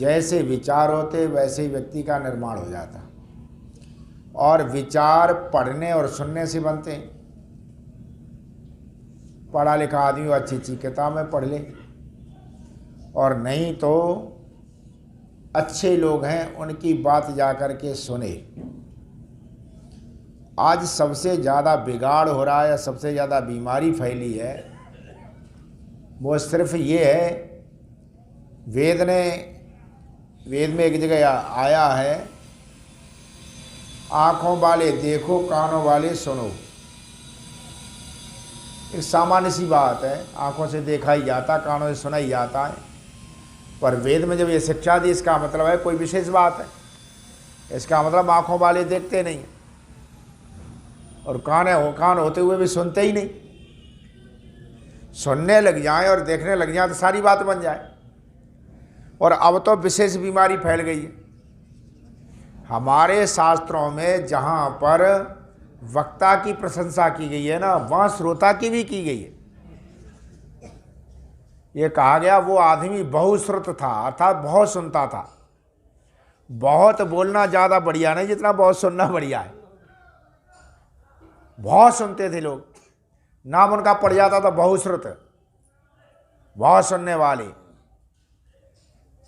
जैसे विचार होते वैसे ही व्यक्ति का निर्माण हो जाता। और विचार पढ़ने और सुनने से बनते हैं। पढ़ा लिखा आदमी अच्छी अच्छी किताबें पढ़ ले, और नहीं तो अच्छे लोग हैं उनकी बात जा कर के सुने। आज सबसे ज़्यादा बिगाड़ हो रहा है या सबसे ज़्यादा बीमारी फैली है, वो सिर्फ ये है, वेद में एक जगह आया है, आँखों वाले देखो कानों वाले सुनो। एक सामान्य सी बात है, आँखों से देखा ही जाता, कानों से सुना ही जाता है। पर वेद में जब ये शिक्षा दी, इसका मतलब है कोई विशेष बात है। इसका मतलब आँखों वाले देखते नहीं और कान होते हुए भी सुनते ही नहीं। सुनने लग जाएं और देखने लग जाएं तो सारी बात बन जाए। और अब तो विशेष बीमारी फैल गई है। हमारे शास्त्रों में जहाँ पर वक्ता की प्रशंसा की गई है ना, वहाँ श्रोता की भी की गई है। ये कहा गया वो आदमी बहुश्रुत था, अर्थात बहुत सुनता था। बहुत बोलना ज़्यादा बढ़िया नहीं, जितना बहुत सुनना बढ़िया है। बहुत सुनते थे लोग, नाम उनका पड़ जाता था बहुश्रुत, बहुत सुनने वाले।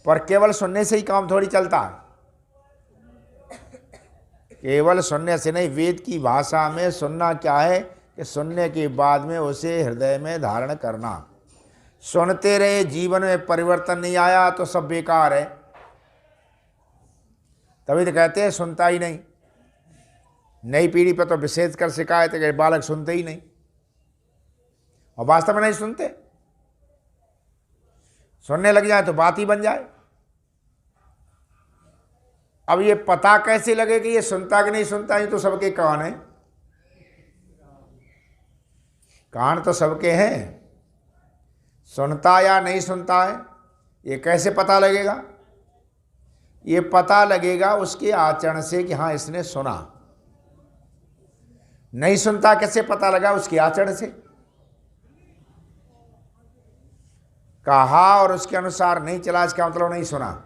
पर केवल सुनने से ही काम थोड़ी चलता है। केवल सुनने से नहीं, वेद की भाषा में सुनना क्या है कि सुनने के बाद में उसे हृदय में धारण करना। सुनते रहे, जीवन में परिवर्तन नहीं आया तो सब बेकार है। तभी तो कहते हैं सुनता ही नहीं। नई पीढ़ी पर तो विशेष कर शिकायत है कि बालक सुनते ही नहीं, और वास्तव में नहीं सुनते। सुनने लग जाए तो बात ही बन जाए। अब ये पता कैसे लगे कि ये सुनता कि नहीं सुनता? ये तो सबके कान है, कान तो सबके हैं। सुनता या नहीं सुनता है, ये कैसे पता लगेगा? ये पता लगेगा उसके आचरण से कि हाँ इसने सुना। नहीं सुनता कैसे पता लगा? उसके आचरण से। कहा और उसके अनुसार नहीं चला, इसका मतलब नहीं सुना।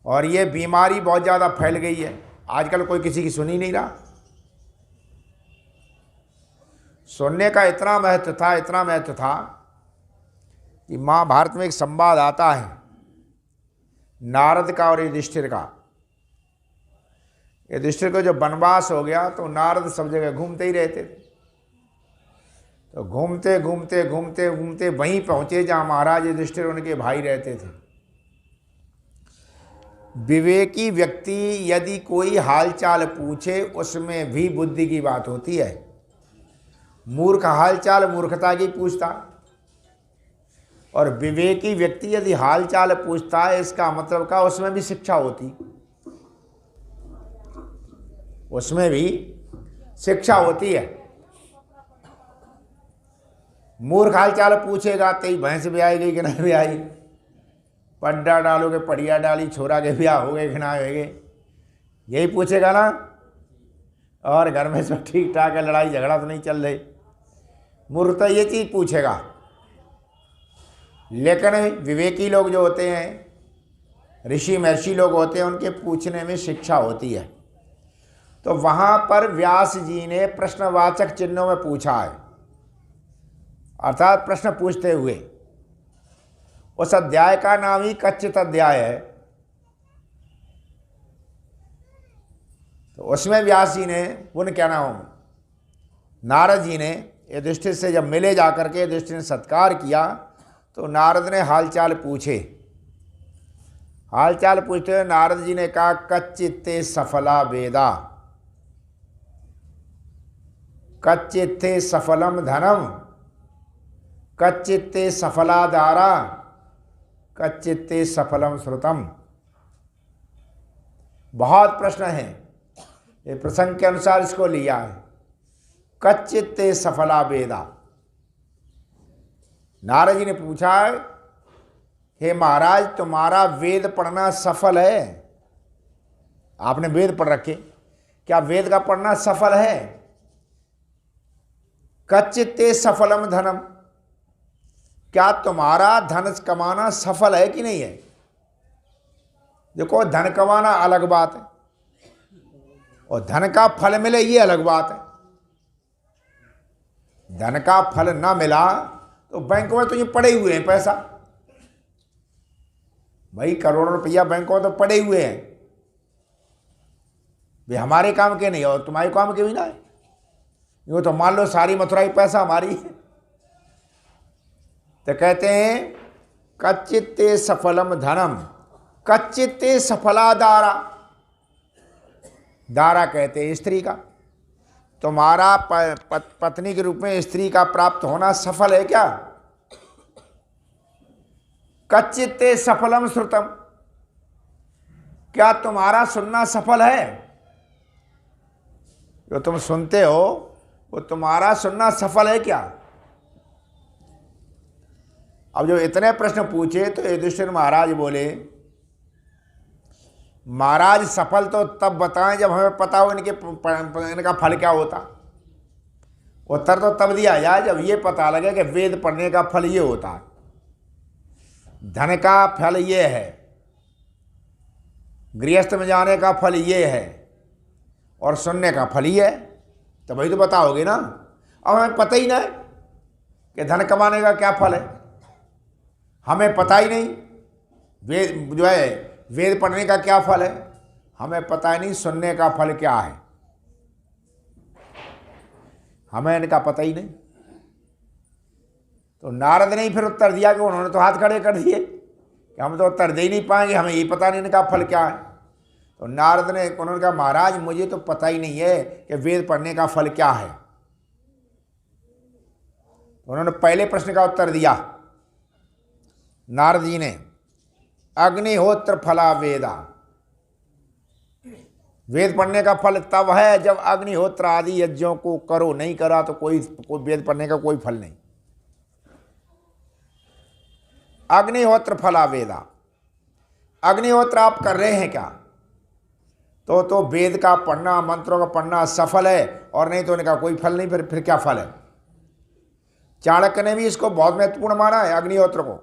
और ये बीमारी बहुत ज़्यादा फैल गई है। आजकल कोई किसी की सुन ही नहीं रहा। सुनने का इतना महत्व था, इतना महत्व था कि महाभारत में एक संवाद आता है नारद का और युधिष्ठिर का। युधिष्ठिर को जब वनवास हो गया तो नारद सब जगह घूमते ही रहते थे। तो घूमते घूमते घूमते घूमते वहीं पहुँचे जहाँ महाराज युधिष्ठिर उनके भाई रहते थे। विवेकी व्यक्ति यदि कोई हालचाल पूछे उसमें भी बुद्धि की बात होती है। मूर्ख हालचाल मूर्खता की पूछता, और विवेकी व्यक्ति यदि हालचाल पूछता है इसका मतलब का उसमें भी शिक्षा होती, उसमें भी शिक्षा होती है। मूर्ख हालचाल पूछेगा तो ही भैंस भी आएगी कि नहीं भी आएगी, पड्डा डालोगे पड़िया डाली, छोरा के ब्याह हो गए कि ना हो गए, यही पूछेगा ना। और घर में सब ठीक ठाक है, लड़ाई झगड़ा तो नहीं चल रही, मूर्ख तो ये चीज़ पूछेगा। लेकिन विवेकी लोग जो होते हैं, ऋषि महर्षि लोग होते हैं, उनके पूछने में शिक्षा होती है। तो वहाँ पर व्यास जी ने प्रश्नवाचक चिन्हों में पूछा है, अर्थात प्रश्न पूछते हुए। उस अध्याय का नाम ही कच्चित अध्याय है। तो उसमें व्यास जी ने, उन क्या नाम, नारद जी ने युधिष्ठिर से जब मिले जाकर के, युधिष्ठिर ने सत्कार किया तो नारद ने हालचाल पूछे। हालचाल पूछते हुए नारद जी ने कहा, कच्चित्ते सफला वेदा, कच्चित्ते सफलम धनम, कच्चित्ते सफला दारा, कच्चित्ते सफलम श्रुतम। बहुत प्रश्न हैं, ये प्रसंग के अनुसार इसको लिया है। कच्चित्ते सफला वेदा, नारद जी ने पूछा, हे महाराज तुम्हारा वेद पढ़ना सफल है? आपने वेद पढ़ रखे, क्या वेद का पढ़ना सफल है? कच्चित्ते सफलम धनम, क्या तुम्हारा धन कमाना सफल है कि नहीं है? देखो धन कमाना अलग बात है और धन का फल मिले ये अलग बात है। धन का फल ना मिला तो बैंक में तो ये पड़े हुए हैं पैसा, भाई करोड़ों रुपया बैंकों में तो पड़े हुए हैं, वे हमारे काम के नहीं और तुम्हारे काम के भी ना है। वो तो मान लो सारी मथुरा ही पैसा हमारी है। तो कहते हैं कच्चित्ते सफलम धनम कच्चित्ते सफला दारा। दारा कहते हैं स्त्री का। तुम्हारा पत्नी के रूप में स्त्री का प्राप्त होना सफल है क्या? कच्चित्ते सफलम श्रुतम, क्या तुम्हारा सुनना सफल है? जो तुम सुनते हो वो तुम्हारा सुनना सफल है क्या? अब जो इतने प्रश्न पूछे तो युधिष्ठिर महाराज बोले, महाराज सफल तो तब बताएं जब हमें पता हो इनका फल क्या होता। उत्तर तो तब दिया जाए जब ये पता लगे कि वेद पढ़ने का फल ये होता है, धन का फल ये है, गृहस्थ में जाने का फल ये है और सुनने का फल ये है, तो भाई तो बताओगे ना। अब हमें पता ही नहीं कि धन कमाने का क्या फल है, हमें पता ही नहीं वेद जो है वेद पढ़ने का क्या फल है, हमें पता ही नहीं सुनने का फल क्या है, हमें इनका पता ही नहीं। तो नारद ने ही फिर उत्तर दिया कि उन्होंने तो हाथ खड़े कर दिए कि हम तो उत्तर दे ही नहीं पाएंगे, हमें ये पता नहीं इनका फल क्या है। तो नारद ने उन्होंने कहा महाराज मुझे तो पता ही नहीं है कि वेद पढ़ने का फल क्या है। उन्होंने पहले प्रश्न का उत्तर दिया नारद जी ने, अग्निहोत्र फला वेदा। वेद पढ़ने का फल तब है जब अग्निहोत्र आदि यज्ञों को करो, नहीं करा तो कोई वेद पढ़ने का कोई फल नहीं। अग्निहोत्र फला वेदा, अग्निहोत्र आप कर रहे हैं क्या? तो वेद का पढ़ना मंत्रों का पढ़ना सफल है, और नहीं तो उनका कोई फल नहीं। फिर क्या फल है? चाणक्य ने भी इसको बहुत महत्वपूर्ण माना है अग्निहोत्र को।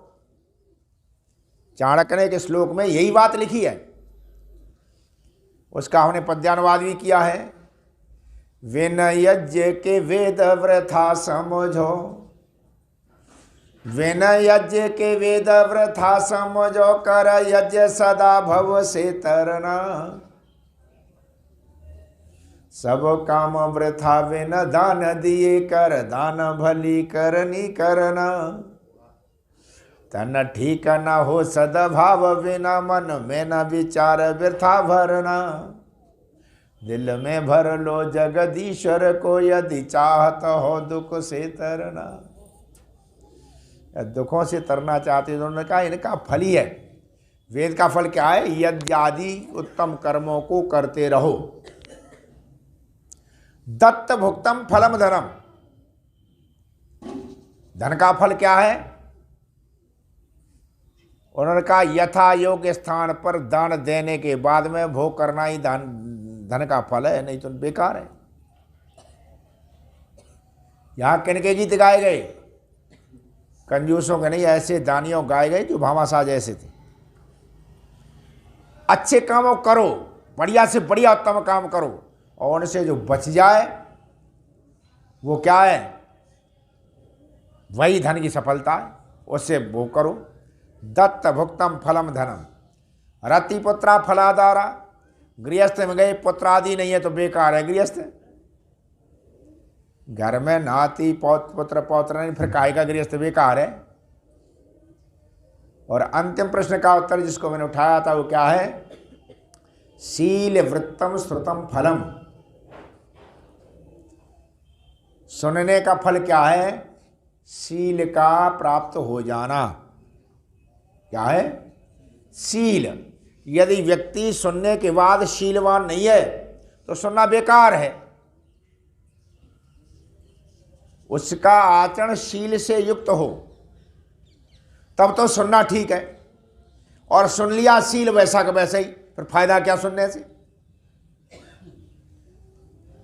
चाणक्य ने एक श्लोक में यही बात लिखी है, उसका हमने पद्यानुवाद भी किया है। विनय यज्ञ के वेद वृथा समझो, विनय यज्ञ के वेद वृथा समझो, कर यज्ञ सदा भव से तरना। सब काम वृथा विन दान दिए, कर दान भली करनी करना। तन ठीक न हो सद्भाव बिना, मन में न विचार वृथा भरना। दिल में भर लो जगदीश्वर को, यदि चाहत हो दुख से तरना। दुखों से तरना चाहते तो उन्होंने कहा इनका फल ही है। वेद का फल क्या है? यज्ञ आदि उत्तम कर्मों को करते रहो। दत्त भुक्तम फलम धनम, धन का फल क्या है? उन्होंने कहा यथा योग्य स्थान पर दान देने के बाद में भोग करना ही धन का फल है, नहीं तो बेकार है। यहां किनके गीत गाए गए? कंजूसों के नहीं, ऐसे दानियों गाए गए जो भामाशाह जैसे थे। अच्छे कामों करो, बढ़िया से बढ़िया उत्तम काम करो, और उनसे जो बच जाए वो क्या है? वही धन की सफलता है, उससे वो करो। दत्त भुक्तम फलम धनम, रति पुत्रा फलादारा। गृहस्थ में गए, पुत्र आदि नहीं है तो बेकार है गृहस्थ। घर में नाती पुत्र पौत्र नहीं, फिर काहे का गृहस्थ? बेकार है। और अंतिम प्रश्न का उत्तर जिसको मैंने उठाया था वो क्या है? शील वृत्तम श्रुतम फलम। सुनने का फल क्या है? शील का प्राप्त हो जाना। क्या है? शील। यदि व्यक्ति सुनने के बाद शीलवान नहीं है तो सुनना बेकार है। उसका आचरण शील से युक्त हो तब तो सुनना ठीक है, और सुन लिया शील वैसा का वैसा ही, फिर फायदा क्या सुनने से?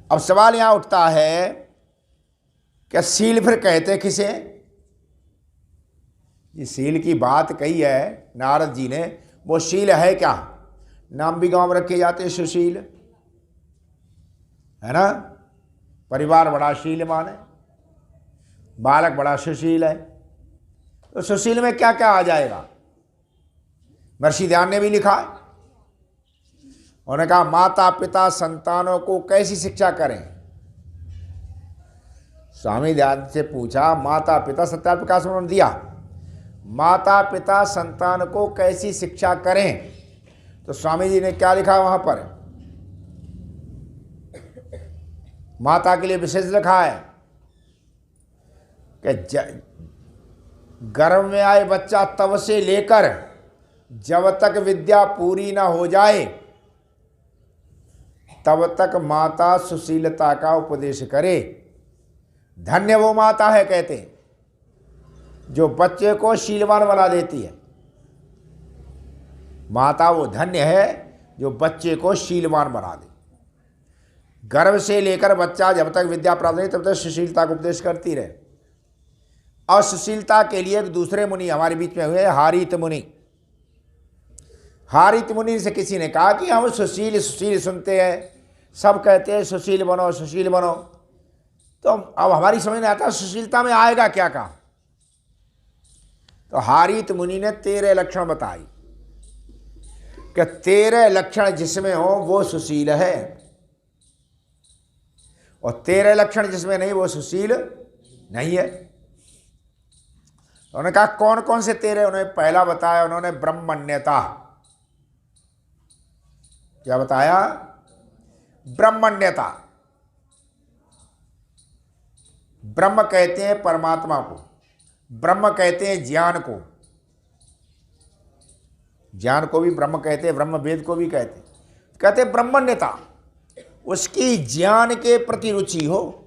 अब सवाल यहां उठता है क्या शील फिर कहते किसे? ये शील की बात कही है नारद जी ने, वो शील है क्या? नाम भी गांव में रखे जाते हैं सुशील, है ना। परिवार बड़ा शीलवान है, बालक बड़ा सुशील है, तो सुशील में क्या क्या आ जाएगा। महर्षि ध्यान ने भी लिखा है, उन्होंने कहा माता पिता संतानों को कैसी शिक्षा करें। स्वामी ध्यान से पूछा, माता पिता, सत्यार्थ प्रकाश उन्होंने दिया, माता पिता संतान को कैसी शिक्षा करें। तो स्वामी जी ने क्या लिखा वहां पर, माता के लिए विशेष लिखा है कि गर्भ में आए बच्चा तब से लेकर जब तक विद्या पूरी ना हो जाए तब तक माता सुशीलता का उपदेश करे। धन्य वो माता है, कहते जो बच्चे को शीलवान बना देती है। माता वो धन्य है जो बच्चे को शीलवान बना दे। गर्भ से लेकर बच्चा जब तक विद्या प्राप्त नहीं तब तक सुशीलता का उपदेश करती रहे। और सुशीलता के लिए एक दूसरे मुनि हमारे बीच में हुए, हारित मुनि। हारित मुनि से किसी ने कहा कि हम सुशील सुशील सुनते हैं, सब कहते हैं सुशील बनो सुशील बनो, तो अब हमारी समझ नहीं आता सुशीलता में आएगा क्या काम। तो हारित मुनि ने 13 लक्षण बताई कि 13 लक्षण जिसमें हो वो सुशील है और 13 लक्षण जिसमें नहीं वो सुशील नहीं है। उन्होंने कहा कौन कौन से 13। उन्होंने पहला बताया, उन्होंने ब्रह्मण्यता। क्या बताया? ब्रह्मण्यता। ब्रह्म कहते हैं परमात्मा को, ब्रह्म कहते हैं ज्ञान को, ज्ञान को भी ब्रह्म कहते हैं, ब्रह्म वेद को भी कहते हैं ब्रह्मण्यता। उसकी ज्ञान के प्रति रुचि हो।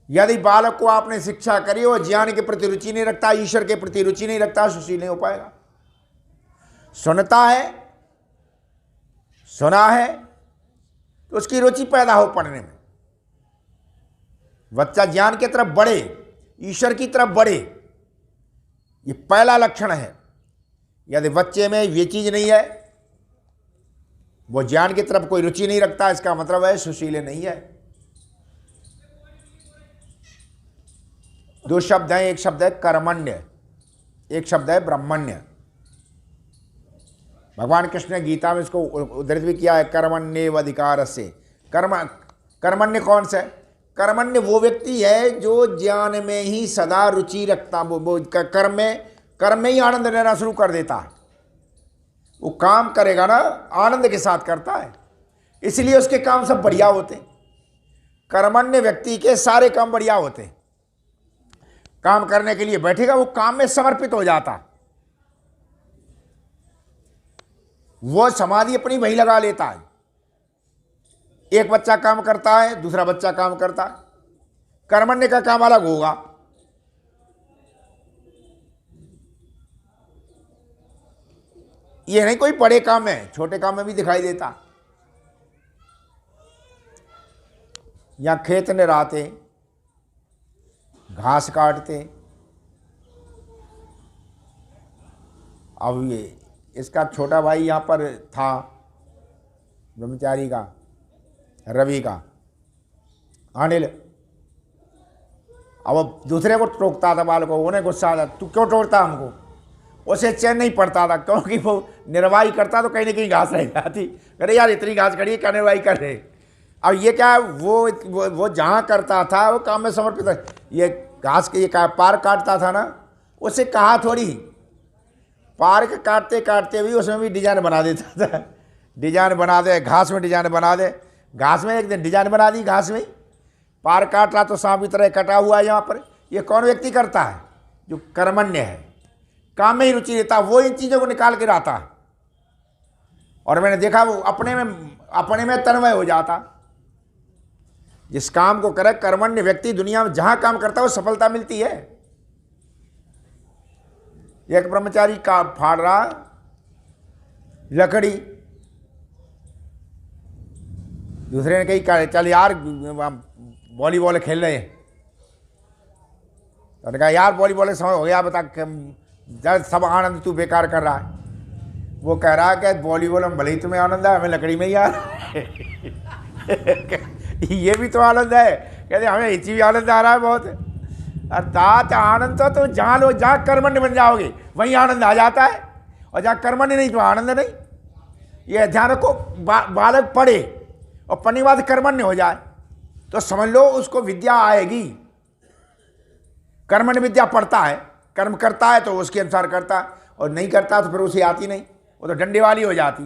यदि बालक को आपने शिक्षा करी और ज्ञान के प्रति रुचि नहीं रखता, ईश्वर के प्रति रुचि नहीं रखता, सुशील नहीं हो पाएगा। सुनता है, सुना है तो उसकी रुचि पैदा हो पढ़ने में, बच्चा ज्ञान की तरफ बढ़े, ईश्वर की तरफ बढ़े, ये पहला लक्षण है। यदि बच्चे में ये चीज नहीं है, वो ज्ञान की तरफ कोई रुचि नहीं रखता, इसका मतलब है सुशील नहीं है। 2 शब्द हैं, एक शब्द है कर्मण्य, एक शब्द है ब्रह्मण्य। भगवान कृष्ण ने गीता में इसको उद्धृत भी किया है, कर्मण्येव अधिकारस्य। कर्मण्य कौन सा है? कर्मण्य वो व्यक्ति है जो ज्ञान में ही सदा रुचि रखता, वो कर्म में ही आनंद लेना शुरू कर देता है। वो काम करेगा ना, आनंद के साथ करता है, इसलिए उसके काम सब बढ़िया होते हैं। कर्मण्य व्यक्ति के सारे काम बढ़िया होते हैं। काम करने के लिए बैठेगा, वो काम में समर्पित हो जाता, वो समाधि अपनी वहीं लगा लेता है। एक बच्चा काम करता है, दूसरा बच्चा काम करता है, कर्मण्य का काम अलग होगा। ये नहीं कोई बड़े काम में, छोटे काम में भी दिखाई देता। या खेत निराते, घास काटते। अब ये इसका छोटा भाई यहाँ पर था, ब्रह्मचारी का, रवि का, अनिल। अब वो दूसरे को टोकता था, बाल को, उन्हें गुस्सा आता, तू क्यों टोकता हमको? उसे चैन नहीं पड़ता था, क्योंकि वो निर्वाही करता तो कहीं ना कहीं घास रह जाती। अरे यार इतनी घास खड़ी है, क्या निर्वाही कर रहे। अब ये क्या है, वो जहाँ करता था वो काम में समर्पित था। ये घास के ये पार्क काटता था ना, उसे कहा थोड़ी, पार्क काटते काटते भी उसमें भी डिजाइन बना देता था। डिजाइन बना दे, घास में डिजाइन बना दे, घास में एक दिन डिजाइन बना दी, घास में पार्क काट रहा तो सांप की तरह कटा हुआ है यहाँ पर। ये कौन व्यक्ति करता है? जो कर्मण्य है, काम में ही रुचि लेता, वो इन चीज़ों को निकाल के लाता है। और मैंने देखा वो अपने में तन्मय हो जाता। जिस काम को करे कर्मण्य व्यक्ति, दुनिया में जहां काम करता है वो सफलता मिलती है। एक ब्रह्मचारी का फाड़ रहा लकड़ी, दूसरे ने कही चल यार वॉलीबॉल खेल रहे हैं। तो कहा यार वॉलीबॉल का समय हो गया, बता सब आनंद तू बेकार कर रहा है। वो कह रहा है कि वॉलीबॉल में भले ही तुम्हें आनंद है, हमें लकड़ी में ही आ ये भी तो आनंद है। कहते हमें इसी भी आनंद आ रहा है बहुत। अर्थात आनंद तो जहाँ लोग जहाँ कर्मण्य बन जाओगे वहीं आनंद आ जाता है, और जहाँ कर्मण्य नहीं तो आनंद नहीं। ये ध्यान रखो, बालक पढ़े और पढ़ने के बाद कर्मण्य हो जाए तो समझ लो उसको विद्या आएगी। कर्मण्य विद्या पढ़ता है, कर्म करता है तो उसके अनुसार करता है, और नहीं करता तो फिर उसे आती नहीं, वो तो डंडे वाली हो जाती,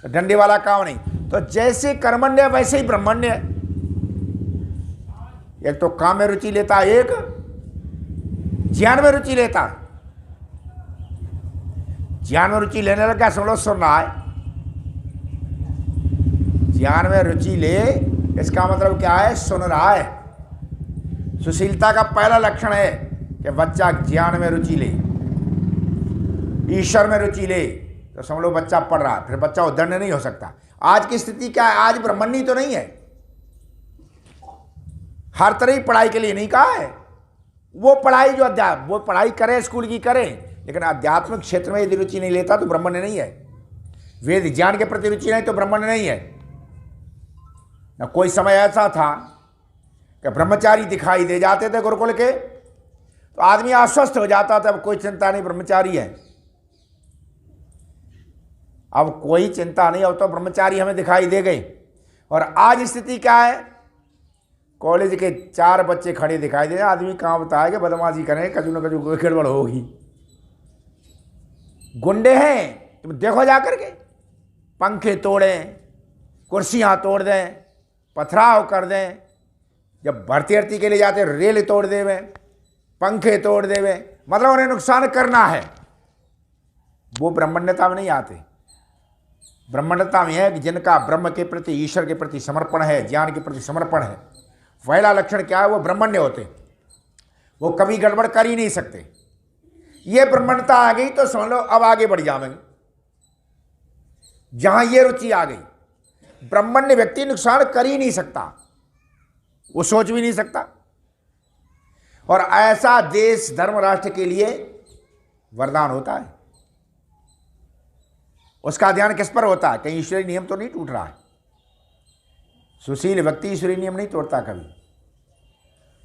तो डंडे वाला काम नहीं। तो जैसे कर्मण्य है वैसे ही ब्रह्मण्य है। एक तो काम में रुचि लेता है, एक ज्ञान में रुचि लेता है। ज्ञान में रुचि लेने लगा, सुन लो, सुन रहा है। ज्ञान में रुचि ले, इसका मतलब क्या है? सुन रहा है। सुशीलता का पहला लक्षण है कि बच्चा ज्ञान में रुचि ले, ईश्वर में रुचि ले, तो समझ लो बच्चा पढ़ रहा है। फिर बच्चा उद्धरण नहीं हो सकता। आज की स्थिति क्या है? आज ब्रह्मण्य तो नहीं है। हर तरह की पढ़ाई के लिए नहीं कहा है। वो पढ़ाई जो वो पढ़ाई करे, स्कूल की करे, लेकिन आध्यात्मिक क्षेत्र में यदि रुचि नहीं लेता तो ब्रह्मण्य नहीं है। वेद ज्ञान के प्रति रुचि नहीं तो ब्रह्मण्य नहीं है। न कोई समय ऐसा था कि ब्रह्मचारी दिखाई दे जाते थे गुरुकुल के तो आदमी आश्वस्त हो जाता था, अब कोई चिंता नहीं, ब्रह्मचारी है। अब कोई चिंता नहीं, अब तो ब्रह्मचारी हमें दिखाई दे गए। और आज स्थिति क्या है? कॉलेज के 4 बच्चे खड़े दिखाई दे, आदमी कहाँ बताया कि बदमाशी करें, कजू न कजू गड़बड़ होगी। गुंडे हैं, तुम देखो जा करके, पंखे तोड़ें, कुर्सियां तोड़ दें, पथराव कर दें। जब भर्ती हर्ती के लिए जाते रेल तोड़ देवे, पंखे तोड़ देवे, मतलब उन्हें नुकसान करना है। वो ब्रह्मण्यता में नहीं आते। ब्रह्मण्यता में है कि जिनका ब्रह्म के प्रति, ईश्वर के प्रति समर्पण है, ज्ञान के प्रति समर्पण है। पहला लक्षण क्या है? वो ब्रह्मण्य होते, वो कभी गड़बड़ कर ही नहीं सकते। ये ब्रह्मण्यता आ गई तो समझ लो अब आगे बढ़ जाएंगे। जहां ये रुचि आ गई, ब्रह्मण्य व्यक्ति नुकसान कर ही नहीं सकता, वो सोच भी नहीं सकता। और ऐसा देश, धर्म, राष्ट्र के लिए वरदान होता है। उसका ध्यान किस पर होता है? कहीं ईश्वरीय नियम तो नहीं टूट रहा है। सुशील व्यक्ति ईश्वरीय नियम नहीं तोड़ता कभी।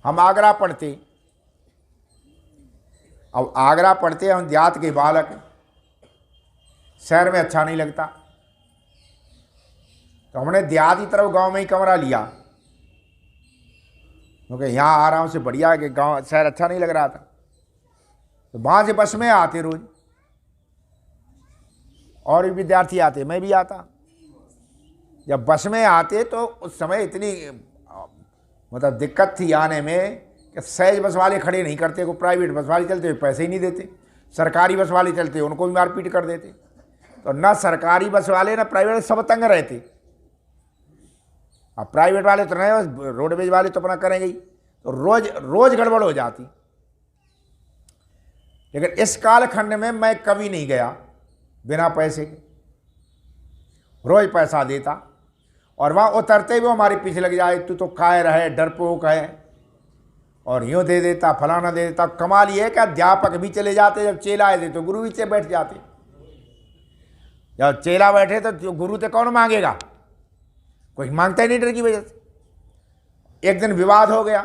हम आगरा पढ़ते, अब आगरा पढ़ते हम देहात के बालक, शहर में अच्छा नहीं लगता तो हमने देहाती तरफ गांव में ही कमरा लिया, क्योंकि यहाँ आराम से बढ़िया कि गांव, शहर अच्छा नहीं लग रहा था। तो वहाँ से बस में आते रोज, और भी विद्यार्थी आते, मैं भी आता। जब बस में आते तो उस समय इतनी मतलब दिक्कत थी आने में कि सहज बस वाले खड़े नहीं करते, को प्राइवेट बस वाले चलते हुए पैसे ही नहीं देते, सरकारी बस वाले चलते उनको भी मारपीट कर देते। तो ना सरकारी बस वाले ना प्राइवेट, सब तंग रहते। अब प्राइवेट वाले तो नहीं, रोडवेज वाले तो अपना करेंगे ही, तो रोज रोज गड़बड़ हो जाती। लेकिन इस कालखंड में मैं कभी नहीं गया बिना पैसे के, रोज पैसा देता। और वहाँ उतरते भी हमारे पीछे लग जाए, तू तो कायर है, डरपोक है, और यूँ दे देता, फलाना दे देता। कमाल ये है कि अध्यापक भी चले जाते, जब चेला आए थे तो गुरु भी से बैठ जाते। जब चेला बैठे तो गुरु से कौन मांगेगा? कोई मांगता ही नहीं डर की वजह से। एक दिन विवाद हो गया,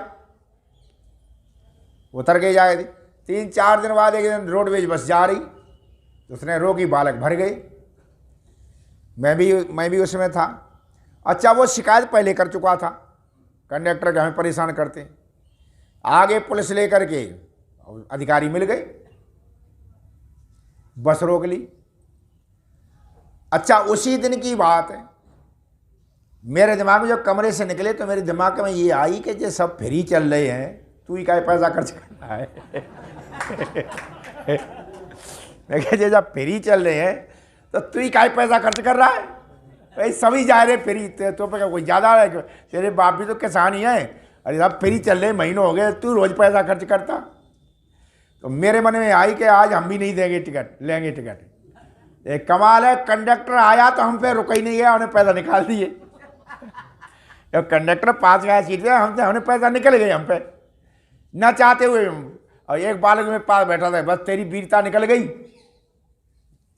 उतर के जाए थे। 3-4 दिन बाद एक दिन रोडवेज बस जा रही, तो उसने रोकी, बालक भर गए। मैं भी उसमें था। अच्छा, वो शिकायत पहले कर चुका था, कंडक्टर के हमें परेशान करते। आगे पुलिस लेकर के अधिकारी मिल गए, बस रोक ली। अच्छा, उसी दिन की बात है, मेरे दिमाग में जब कमरे से निकले तो मेरे दिमाग में ये आई कि ये सब फ्री चल रहे हैं, तू ही क्या पैसा खर्च कर रहा है। मैं कह, जब फ्री चल रहे हैं तो तू ही क्या पैसा खर्च कर रहा है? भाई सभी जा रहे फ्री, तो पे कोई ज़्यादा है? तेरे बाप भी तो किसान ही है। अरे साहब फ्री चल रहे, महीनों हो गए, तू रोज़ पैसा खर्च करता। तो मेरे मन में आई कि आज हम भी नहीं देंगे टिकट, लेंगे टिकट। एक कमाल है, कंडक्टर आया तो हम पे रुका ही नहीं गया, उन्हें पैसा निकाल दिए। जब कंडक्टर पास गया सीट पे, हमने पैसा निकल गए हम पे, ना चाहते हुए। और एक बालक में पास बैठा था, बस तेरी वीरता निकल गई,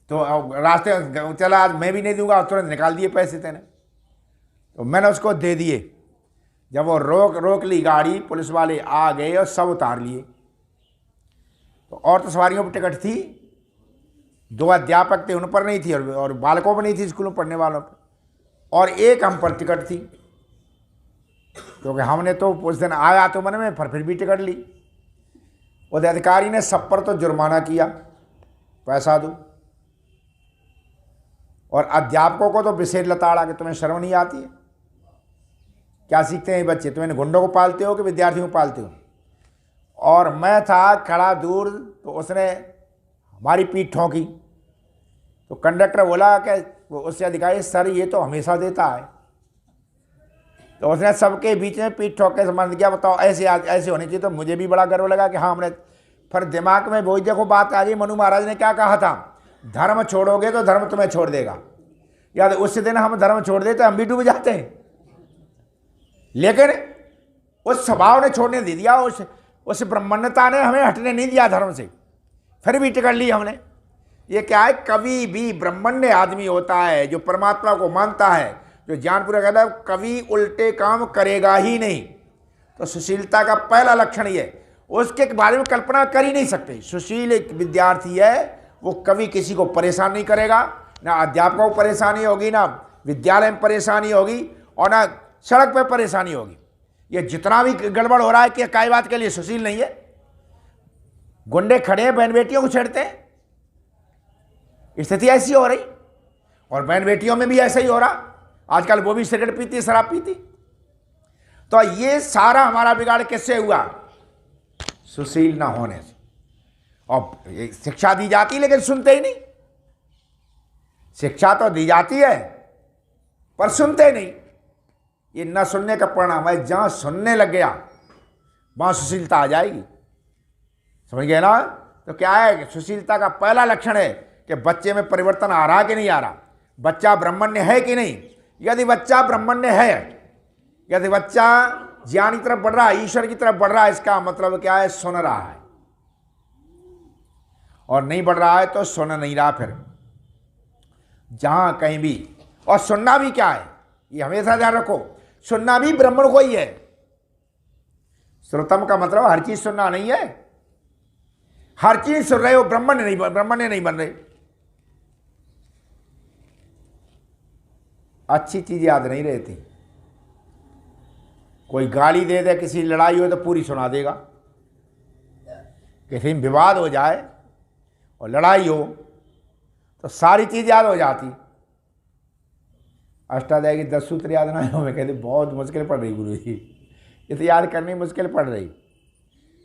तो रास्ते चला, आज मैं भी नहीं दूंगा, तुरंत निकाल दिए पैसे तेने। तो मैंने उसको दे दिए। जब वो रोक ली गाड़ी, पुलिस वाले आ गए और सब उतार लिए। तो और तो सवारियों पर टिकट थी, 2 अध्यापक थे, उन पर नहीं थी, और बालकों पर नहीं थी, स्कूल में पढ़ने वालों पर, और एक हम पर टिकट थी, क्योंकि हमने तो उस दिन आया तो मन में, फिर भी टिकट ली। उस अधिकारी ने सब पर तो जुर्माना किया, पैसा दो, और अध्यापकों को तो विशेष लताड़ा कि तुम्हें शर्म नहीं आती है, क्या सीखते हैं बच्चे, तुम्हें गुंडों को पालते हो कि विद्यार्थियों को पालते हो। और मैं था खड़ा दूर, तो उसने हमारी पीठ ठोंकी। तो कंडक्टर बोला कि उससे अधिकारी, सर ये तो हमेशा देता है। तो उसने सबके बीच में पीठ ठोक के समझ किया, बताओ ऐसे होनी चाहिए। तो मुझे भी बड़ा गर्व लगा कि हाँ हमने, फिर दिमाग में वही देखो बात आ गई, मनु महाराज ने क्या कहा था, धर्म छोड़ोगे तो धर्म तुम्हें छोड़ देगा। याद उस दिन हम धर्म छोड़ देते हम भी डूब जाते हैं, लेकिन उस स्वभाव ने छोड़ने दे दिया, उस ब्रह्मण्यता ने हमें हटने नहीं दिया धर्म से, फिर भी टिकट ली हमने। ये क्या है, कभी भी ब्रह्मण्य आदमी होता है जो परमात्मा को मानता है, जो ज्ञानपूर्वक कहता है, कभी उल्टे काम करेगा ही नहीं। तो सुशीलता का पहला लक्षण ये, उसके बारे में कल्पना कर ही नहीं सकते। सुशील एक विद्यार्थी है, वो कभी किसी को परेशान नहीं करेगा, ना अध्यापकों को परेशानी होगी, ना विद्यालय में परेशानी होगी, और ना सड़क पर परेशानी होगी। ये जितना भी गड़बड़ हो रहा है कि काय बात के लिए सुशील नहीं है। गुंडे खड़े हैं, बहन बेटियों को छेड़ते हैं, स्थिति ऐसी हो रही, और बहन बेटियों में भी ऐसा ही हो रहा। आजकल वो भी सिगरेट पीती, शराब पीती। तो ये सारा हमारा बिगाड़ किससे हुआ, सुशील ना होने से। और शिक्षा दी जाती लेकिन सुनते ही नहीं। शिक्षा तो दी जाती है पर सुनते नहीं। ये न सुनने का परिणाम है। जहां सुनने लग गया वहां सुशीलता आ जाएगी, समझ गए ना। तो क्या है, सुशीलता का पहला लक्षण है कि बच्चे में परिवर्तन आ रहा कि नहीं आ रहा, बच्चा ब्रह्मण्य है कि नहीं। यदि बच्चा ब्रह्मण्य है, यदि बच्चा ज्ञान की तरफ बढ़ रहा है, ईश्वर की तरफ बढ़ रहा है, इसका मतलब क्या है, सुन रहा है। और नहीं बढ़ रहा है तो सुन नहीं रहा। फिर जहां कहीं भी, और सुनना भी क्या है, ये हमेशा ध्यान रखो, सुनना भी ब्रह्मण को ही है। श्रोतम का मतलब हर चीज सुनना नहीं है। हर चीज सुन रहे हो, ब्रह्मण्य नहीं बन रहे। अच्छी चीज याद नहीं रहती। कोई गाली दे दे, किसी लड़ाई हो तो पूरी सुना देगा, किसी में विवाद हो जाए और लड़ाई हो तो सारी चीज याद हो जाती। अष्टाध्याय की 10 सूत्र याद ना हो, मैं कहते बहुत मुश्किल पड़ रही गुरु जी, ये तो याद करनी मुश्किल पड़ रही।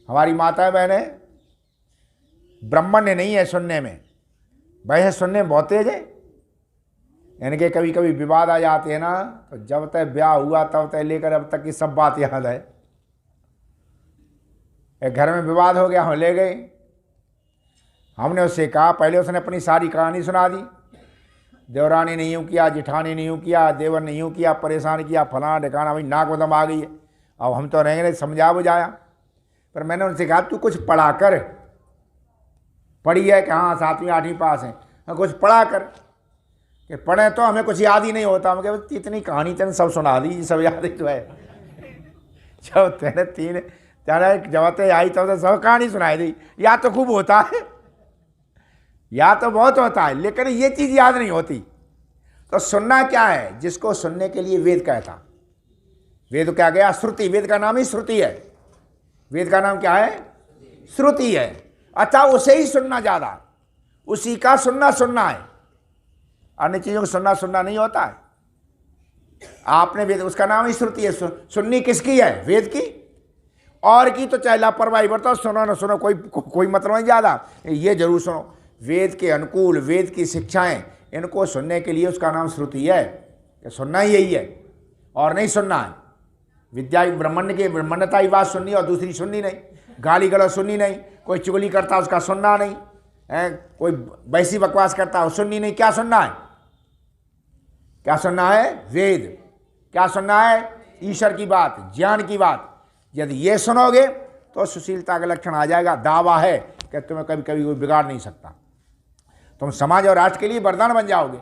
हमारी माता बहने ब्रह्मण्य नहीं है सुनने में, वैसे सुनने में बहुत तेज है। यानी कि कभी कभी विवाद आ जाते हैं ना, तो जब तक ब्याह हुआ तब तक लेकर अब तक की सब बात याद है। एक घर में विवाद हो गया, हम ले गए, हमने उससे कहा, पहले उसने अपनी सारी कहानी सुना दी, देवरानी ने यूँ किया, जिठानी ने यूँ किया, देवर ने यूँ किया, परेशान किया, फलाना ठिकाना, भाई नाक में दम आ गई है। अब हम तो रहेंगे, समझा बुझाया। पर मैंने उनसे कहा तू कुछ पढ़ा कर, पढ़ी है कि हाँ 7वीं 8वीं पास है, हाँ कुछ पढ़ा कर, कि पढ़े तो हमें कुछ याद ही नहीं होता। हम कहे इतनी कहानी तेने सब सुना दी, सब याद ही तो है। जब तेने जब ते आई तब तो सब कहानी सुनाई दी। याद तो खूब होता है, याद तो बहुत होता है, लेकिन ये चीज़ याद नहीं होती। तो सुनना क्या है, जिसको सुनने के लिए वेद कहता। वेद क्या गया, श्रुति। वेद का नाम ही श्रुति है। वेद का नाम क्या है, श्रुति है। अच्छा, उसे ही सुनना ज़्यादा, उसी का सुनना है। अन्य चीज़ों को सुनना नहीं होता है। आपने वेद, उसका नाम ही श्रुति है। सुननी किसकी है, वेद की। और की तो चाहे लापरवाही बरतो, सुनो न सुनो, कोई मतलब नहीं ज़्यादा, ये जरूर सुनो। वेद के अनुकूल, वेद की शिक्षाएं, इनको सुनने के लिए उसका नाम श्रुति है, कि सुनना ही यही है और नहीं सुनना है। विद्या ब्रह्मण्य की ब्रह्मण्यता की बात सुननी और दूसरी सुननी नहीं। गाली गलौज सुननी नहीं, कोई चुगली करता उसका सुनना नहीं है, कोई वैसी बकवास करता है सुननी नहीं। क्या सुनना है, क्या सुनना है, वेद। क्या सुनना है, ईश्वर की बात, ज्ञान की बात। यदि ये सुनोगे तो सुशीलता का लक्षण आ जाएगा। दावा है कि तुम्हें कभी कभी कोई बिगाड़ नहीं सकता। तुम समाज और राष्ट्र के लिए वरदान बन जाओगे।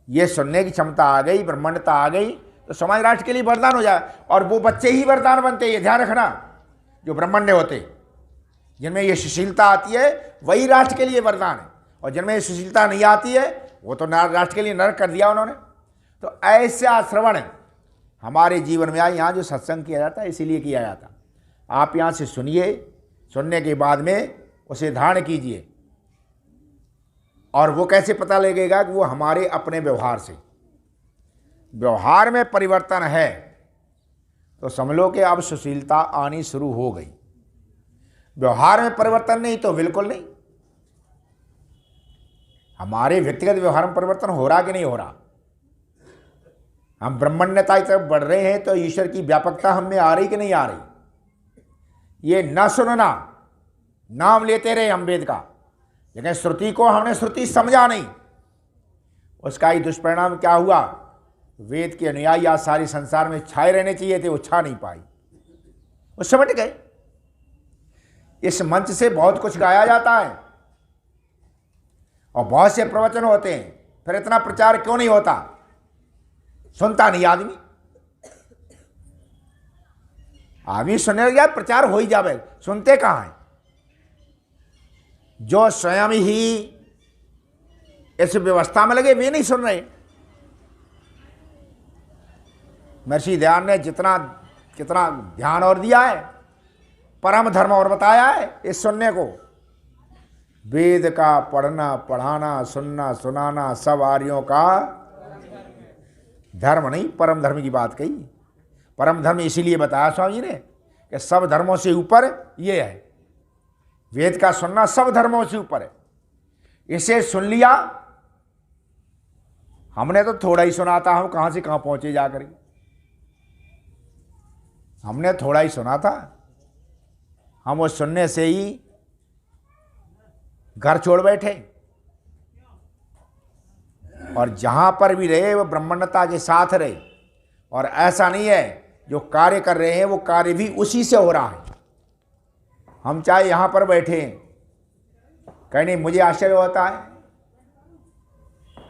ये सुनने की क्षमता आ गई, ब्रह्मांडता आ गई, तो समाज राष्ट्र के लिए वरदान हो जाए। और वो बच्चे ही वरदान बनते, ये ध्यान रखना, जो ब्रह्मण्य होते, जिनमें ये सुशीलता आती है वही राष्ट्र के लिए वरदान है, और जिनमें ये सुशीलता नहीं आती है वो तो राष्ट्र के लिए नरक कर दिया उन्होंने। तो ऐसा श्रवण हमारे जीवन में आए। यहाँ जो सत्संग किया जाता है इसीलिए किया जाता। आप यहाँ से सुनिए, सुनने के बाद में उसे धारण कीजिए, और वो कैसे पता लगेगा कि वो हमारे अपने व्यवहार से, व्यवहार में परिवर्तन है तो समझ लो कि अब सुशीलता आनी शुरू हो गई। व्यवहार में परिवर्तन नहीं तो बिल्कुल नहीं। हमारे व्यक्तिगत व्यवहार में परिवर्तन हो रहा कि नहीं हो रहा? हम ब्रह्मण्यता की तरफ बढ़ रहे हैं तो ईश्वर की व्यापकता हम में आ रही कि नहीं आ रही? ये न सुनना, नाम लेते रहे हम वेद का, लेकिन श्रुति को हमने श्रुति समझा नहीं। उसका ही दुष्परिणाम क्या हुआ? वेद के अनुयायी आज सारे संसार में छाए रहने चाहिए थे, वो छा नहीं पाई, वो सिमट गए। इस मंच से बहुत कुछ गाया जाता है और बहुत से प्रवचन होते हैं, फिर इतना प्रचार क्यों नहीं होता? सुनता नहीं आदमी। आदमी सुनने लग जाए, प्रचार हो ही जावे, सुनते कहां हैं? जो स्वयं ही इस व्यवस्था में लगे वे नहीं सुन रहे। महर्षि दयानंद ने जितना कितना ध्यान और दिया है, परम धर्म और बताया है इस सुनने को। वेद का पढ़ना, पढ़ाना, सुनना, सुनाना सब आर्यों का धर्म नहीं, परम धर्म की बात कही। परम धर्म इसीलिए बताया स्वामी जी ने कि सब धर्मों से ऊपर ये है। वेद का सुनना सब धर्मों से ऊपर है। इसे सुन लिया, हमने तो थोड़ा ही सुना था, हम कहां से कहां पहुंचे जाकर। हमने थोड़ा ही सुना था, हम वो सुनने से ही घर छोड़ बैठे। और जहां पर भी रहे वो ब्रह्मांडता के साथ रहे। और ऐसा नहीं है जो कार्य कर रहे हैं वो कार्य भी उसी से हो रहा है। हम चाहे यहां पर बैठे, कहने मुझे आश्चर्य होता है,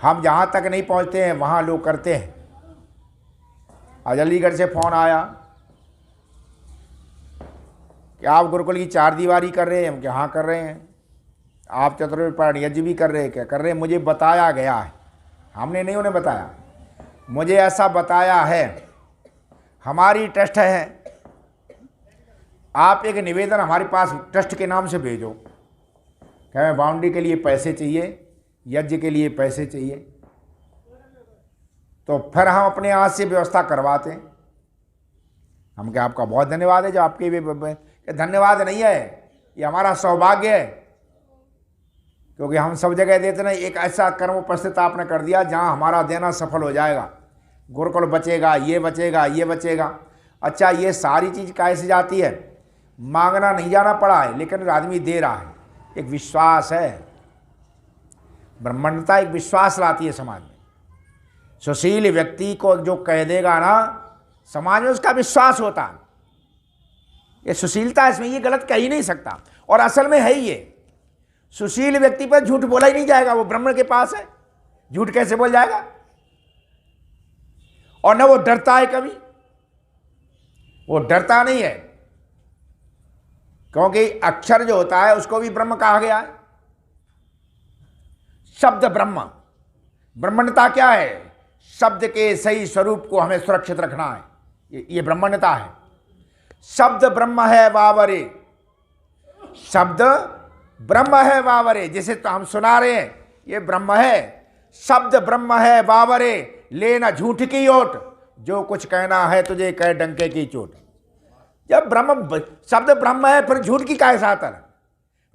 हम जहां तक नहीं पहुंचते हैं वहां लोग करते हैं। आज अलीगढ़ से फोन आया कि आप गुरुकुल की 4 दीवारी कर रहे हैं। हम क्या हाँ कर रहे हैं। आप चतुर्वेद यज्ञ भी कर रहे हैं? क्या कर रहे हैं? मुझे बताया गया है, हमने नहीं उन्हें बताया, मुझे ऐसा बताया है। हमारी ट्रस्ट है, आप एक निवेदन हमारे पास ट्रस्ट के नाम से भेजो, क्या बाउंड्री के लिए पैसे चाहिए, यज्ञ के लिए पैसे चाहिए, तो फिर हम अपने हाथ से व्यवस्था करवाते हैं। हम क्या आपका बहुत धन्यवाद है जो आपके भी, धन्यवाद नहीं है, ये हमारा सौभाग्य है, क्योंकि हम सब जगह देते नहीं। एक ऐसा कर्म उपस्थित आपने कर दिया जहां हमारा देना सफल हो जाएगा, गुरुकुल बचेगा, ये बचेगा, ये बचेगा। अच्छा, ये सारी चीज़ कैसे जाती है? मांगना नहीं जाना पड़ा है, लेकिन आदमी दे रहा है, एक विश्वास है। ब्रह्मांडता एक विश्वास लाती है समाज में। सुशील व्यक्ति को जो कह देगा ना, समाज में उसका विश्वास होता है। ये सुशीलता, इसमें ये गलत कह ही नहीं सकता। और असल में है ही ये, सुशील व्यक्ति पर झूठ बोला ही नहीं जाएगा। वो ब्रह्म के पास है, झूठ कैसे बोल जाएगा? और न वो डरता है कभी, वो डरता नहीं है, क्योंकि अक्षर जो होता है उसको भी ब्रह्म कहा गया है। शब्द ब्रह्म, ब्रह्मांडता क्या है? शब्द के सही स्वरूप को हमें सुरक्षित रखना है, ये ब्रह्मांडता है। शब्द ब्रह्म है वावरे, शब्द ब्रह्म है वावरे, जिसे तो हम सुना रहे हैं ये ब्रह्म है। शब्द ब्रह्म है वावरे, लेना झूठ की ओट, जो कुछ कहना है तुझे कह डंके की चोट। जब ब्रह्म शब्द ब्रह्म है फिर झूठ की काय साथ है?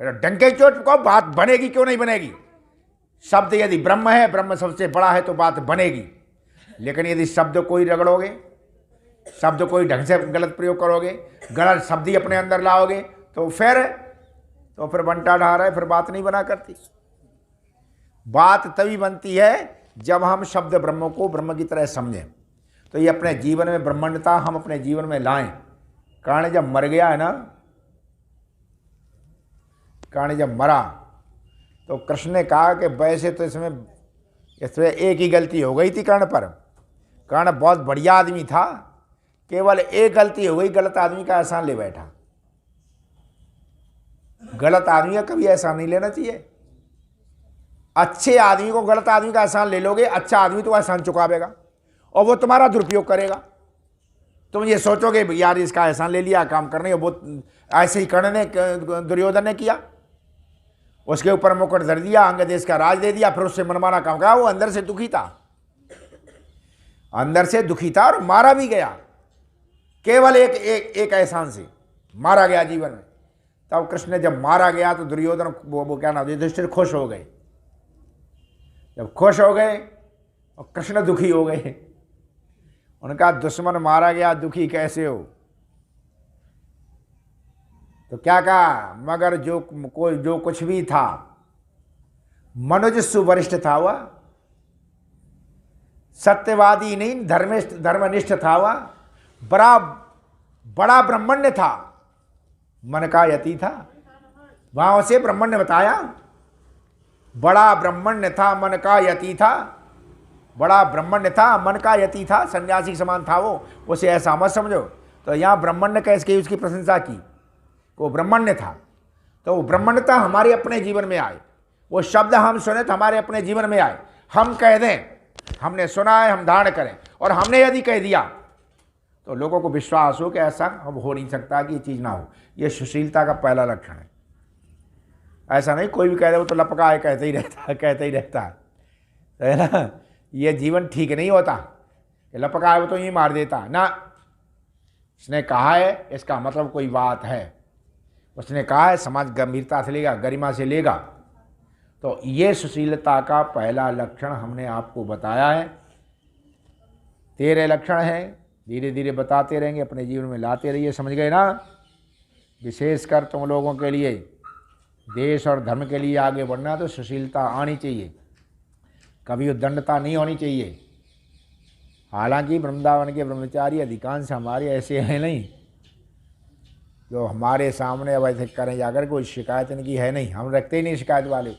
डंके की चोट को बात बनेगी क्यों नहीं बनेगी? शब्द यदि ब्रह्म है, ब्रह्म सबसे बड़ा है, तो बात बनेगी। लेकिन यदि शब्द कोई रगड़ोगे, शब्द कोई ढंग से गलत प्रयोग करोगे, गलत शब्द ही अपने अंदर लाओगे, तो फिर बंटा ढा रहा है, फिर बात नहीं बना करती। बात तभी बनती है जब हम शब्द ब्रह्म को ब्रह्म की तरह समझें। तो ये अपने जीवन में ब्रह्मांडता हम अपने जीवन में लाएं। कारण जब मर गया है ना, कारण जब मरा तो कृष्ण ने कहा कि वैसे तो इसमें एक ही गलती हो गई थी कर्ण पर। कर्ण बहुत बढ़िया आदमी था, केवल एक गलती हो गई, गलत आदमी का एहसान ले बैठा। गलत आदमी का कभी एहसान नहीं लेना चाहिए। अच्छे आदमी को गलत आदमी का एहसान ले लोगे, अच्छा आदमी तो एहसान चुकावेगा और वो तुम्हारा दुरुपयोग करेगा। तुम ये सोचोगे यार इसका एहसान ले लिया, काम करने, वो ऐसे ही कर्ण ने, दुर्योधन ने किया, उसके ऊपर मुकुट धर दिया, अंग देश का राज दे दिया, फिर उससे मनमाना काम करा। वो अंदर से दुखी था, अंदर से दुखी था और मारा भी गया, केवल एक एहसान से मारा गया जीवन में। तब कृष्ण ने जब मारा गया तो दुर्योधन वो क्या नाम, युधिष्ठिर खुश हो गए। जब खुश हो गए और कृष्ण दुखी हो गए। उनका दुश्मन मारा गया, दुखी कैसे हो? तो क्या कहा, मगर जो कुछ भी था, मनुज सुवरिष्ठ था वह, सत्यवादी नहीं, धर्मनिष्ठ था वह, बड़ा ब्रह्मण्य था, मन का यति था। वहां से ब्रह्मण्य बताया, बड़ा ब्रह्मण्य था, मन का यति था, बड़ा ब्रह्मण्य था, मन का यति था, सन्यासी के समान था वो, उसे ऐसा मत समझो। तो यहाँ ब्रह्मण्य कैसे की, उसकी प्रशंसा की, वो ब्रह्मण्य था। तो वो ब्रह्मण्यता हमारे अपने जीवन में आए, वो शब्द हम सुने तो हमारे अपने जीवन में आए, हम कह दें हमने सुना है, हम धारण करें। और हमने यदि कह दिया तो लोगों को विश्वास हो कि ऐसा अब हो नहीं सकता कि ये चीज़ ना हो। ये सुशीलता का पहला लक्षण है। ऐसा नहीं कोई भी कह दे वो तो लपका है, कहते ही रहता है ना। ये जीवन ठीक नहीं होता, लपका है वो तो यूँ मार देता ना। इसने कहा है, इसका मतलब कोई बात है। उसने कहा है, समाज गंभीरता से लेगा, गरिमा से लेगा। तो ये सुशीलता का पहला लक्षण हमने आपको बताया है। 13 लक्षण हैं, धीरे धीरे बताते रहेंगे, अपने जीवन में लाते रहिए। समझ गए ना? विशेषकर तुम लोगों के लिए, देश और धर्म के लिए आगे बढ़ना तो सुशीलता आनी चाहिए, कभी उद्दंडता नहीं होनी चाहिए। हालांकि वृंदावन के ब्रह्मचारी अधिकांश हमारे ऐसे हैं नहीं जो हमारे सामने अब ऐसे करें जाकर, कोई शिकायत इनकी है नहीं, हम रखते ही नहीं शिकायत वाले।